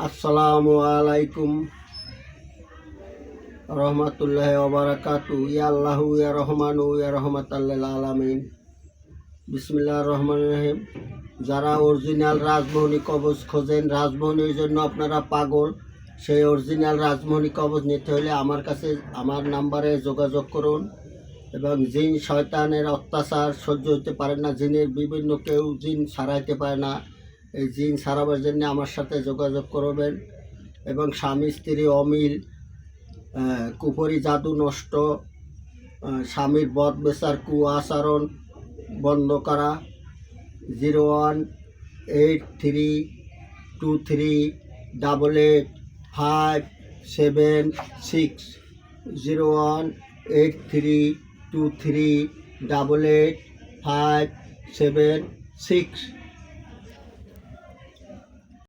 আসসালামু আলাইকুম রহমতুল্লাহি ওয়া বারাকাতুহু। ইয়া আল্লাহু ইয়া রহমানু ইয়া রহমাতাল্লিল আলামিন। বিসমিল্লাহির রহমানির রহিম। যারা অরিজিনাল রাজমোহনী কবজ খোঁজেন, রাজমোহনীর জন্য আপনারা পাগল, সেই অরিজিনাল রাজমোহনী কবজ নিতে হলে আমার কাছে আমার নাম্বারে যোগাযোগ করুন। এবং জিন শয়তানের অত্যাচার সহ্য হতে পারে না, জিনের বিভিন্ন কেউ জিন ছাড়াইতে পারে না, এই জিন ছাড়াবার জন্য আমার সাথে যোগাযোগ করবেন। এবং স্বামী স্ত্রী অমিল, কুফরি জাদু নষ্ট, স্বামীর বদ বেচার কুআচরণ বন্ধ করা। 01832388576 01832388576